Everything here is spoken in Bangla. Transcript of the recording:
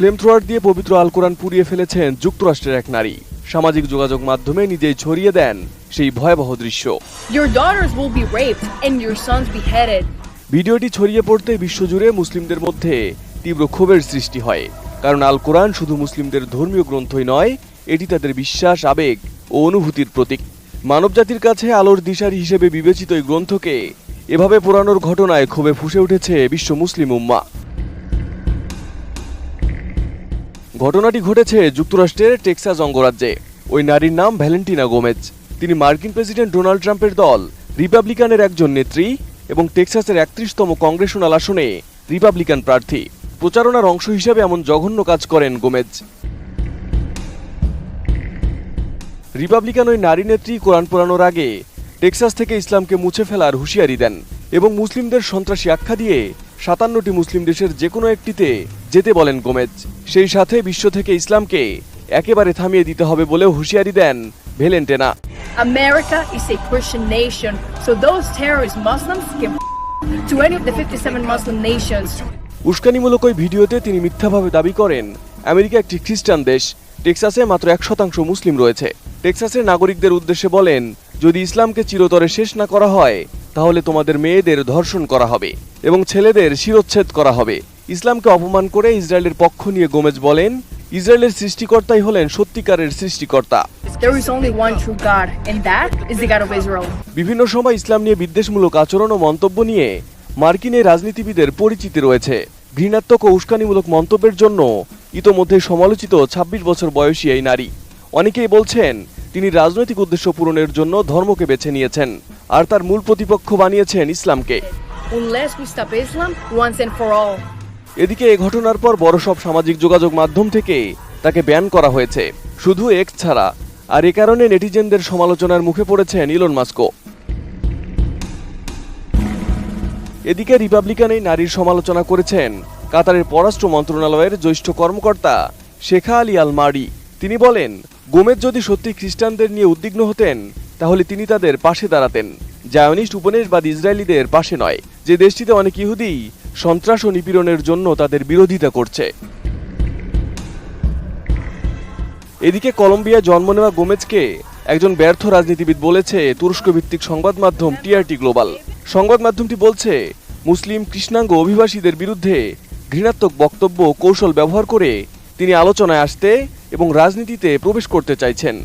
ফ্লেমথ্রোয়ার দিয়ে পবিত্র আল কোরআন পুড়িয়ে ফেলেছেন যুক্তরাষ্ট্রের এক নারী। সামাজিক যোগাযোগ মাধ্যমে নিজেই ছড়িয়ে দেন সেই ভয়াবহ দৃশ্য। Your daughters will be raped and your sons beheaded. ভিডিওটি ছড়িয়ে পড়তে বিশ্বজুড়ে মুসলিমদের মধ্যে তীব্র ক্ষোভের সৃষ্টি হয়, কারণ আল কোরআন শুধু মুসলিমদের ধর্মীয় গ্রন্থই নয়, এটি তাদের বিশ্বাস, আবেগ ও অনুভূতির প্রতীক। মানবজাতির কাছে আলোর দিশারি হিসেবে বিবেচিত এই গ্রন্থকে এভাবে পোড়ানোর ঘটনায় ক্ষোভে ফুঁসে উঠেছে বিশ্ব মুসলিম উম্মাহ। ঘটনাটি ঘটেছে যুক্তরাষ্ট্রের টেক্সাস অঙ্গরাজ্যে। ওই নারীর নাম ভ্যালেন্টিনা গোমেজ। তিনি মার্কিন প্রেসিডেন্ট ডোনাল্ড ট্রাম্পের দল রিপাবলিকানের একজন নেত্রী এবং টেক্সাসের ৩১তম কংগ্রেশনাল আসনে রিপাবলিকান প্রার্থী। প্রচারণার অংশ হিসেবে এমন জঘন্য কাজ করেন গোমেজ। রিপাবলিকান ওই নারী নেত্রী কোরআন পোড়ানোর আগে টেক্সাস থেকে ইসলামকে মুছে ফেলার হুঁশিয়ারি দেন এবং মুসলিমদের সন্ত্রাসী আখ্যা দিয়ে ৫৭টি মুসলিম দেশের যে কোনো একটিতে যেতে বলেন গোমেজ। সেই সাথে বিশ্ব থেকে ইসলামকে একেবারে থামিয়ে দিতে হবে বলেও হুঁশিয়ারি দেন Valentina. America is a Christian nation, so those terrorist Muslims can to any of the 57 Muslim nations. উস্কানিমূলক ওই ভিডিওতে তিনি মিথ্যাভাবে দাবি করেন আমেরিকা একটি খ্রিস্টান দেশ। টেক্সাসে মাত্র ১% মুসলিম রয়েছে। টেক্সাসের নাগরিকদের উদ্দেশ্যে বলেন, যদি ইসলামকে চিরতরে শেষ না করা হয় তাহলে তোমাদের মেয়েদের ধর্ষণ করা হবে এবং ছেলেদের শিরোচ্ছেদ করা হবে। ইসলামকে অপমান করে ইসরায়েলের পক্ষ নিয়ে গোমেজ বলেন, ইসরায়েলের সৃষ্টিকর্তাই হলেন সত্যিকারের সৃষ্টিকর্তা। There is only one true God, and that is the God of Israel. বিভিন্ন সময় ইসলাম নিয়ে বিদ্বেষমূলক আচরণ ও মন্তব্য নিয়ে মার্কিনের রাজনীতিবিদের পরিচিতি রয়েছে। ঘৃণাত্মক ও উস্কানিমূলক মন্তব্যের জন্য ইতোমধ্যে সমালোচিত ২৬ বছর বয়সী এই নারী। অনেকেই বলছেন তিনি রাজনৈতিক উদ্দেশ্য পূরণের জন্য ধর্মকে বেছে নিয়েছেন আর তার মূল প্রতিপক্ষ বানিয়েছেন ইসলামকে। Unless we stop Islam once and for all. এদিকে এ ঘটনার পর বড় সব সামাজিক যোগাযোগ মাধ্যম থেকে তাকে ব্যান করা হয়েছে, শুধু এক্স ছাড়া। আর এ কারণে নেটিজেনদের সমালোচনার মুখে পড়েছেন ইলন মাস্কও। এদিকে রিপাবলিকান এই নারীর সমালোচনা করেছেন কাতারের পররাষ্ট্র মন্ত্রণালয়ের জ্যেষ্ঠ কর্মকর্তা শেখা আলী আল মারি। তিনি বলেন, গোমেজ যদি সত্যি খ্রিস্টানদের নিয়ে উদ্বিগ্ন হতেন তাহলে তিনি তাদের পাশে দাঁড়াতেন, জায়নিস্ট উপনিবেশবাদী ইসরায়েলিদের পাশে নয়, যে দেশটিতে অনেক ইহুদি সন্ত্রাস ও নিপীড়নের জন্য তাদের বিরোধিতা করছে। এদিকে কলম্বিয়ায় জন্ম নেওয়া গোমেজকে একজন ব্যর্থ রাজনীতিবিদ বলেছে তুরস্ক ভিত্তিক সংবাদ মাধ্যম টিআরটি গ্লোবাল। সংবাদ মাধ্যমটি বলছে, মুসলিম কৃষ্ণাঙ্গ অভিবাসীদের বিরুদ্ধে ঘৃণাত্মক বক্তব্য কৌশল ব্যবহার করে তিনি আলোচনায় আসতে এবং রাজনীতিতে প্রবেশ করতে চাইছেন।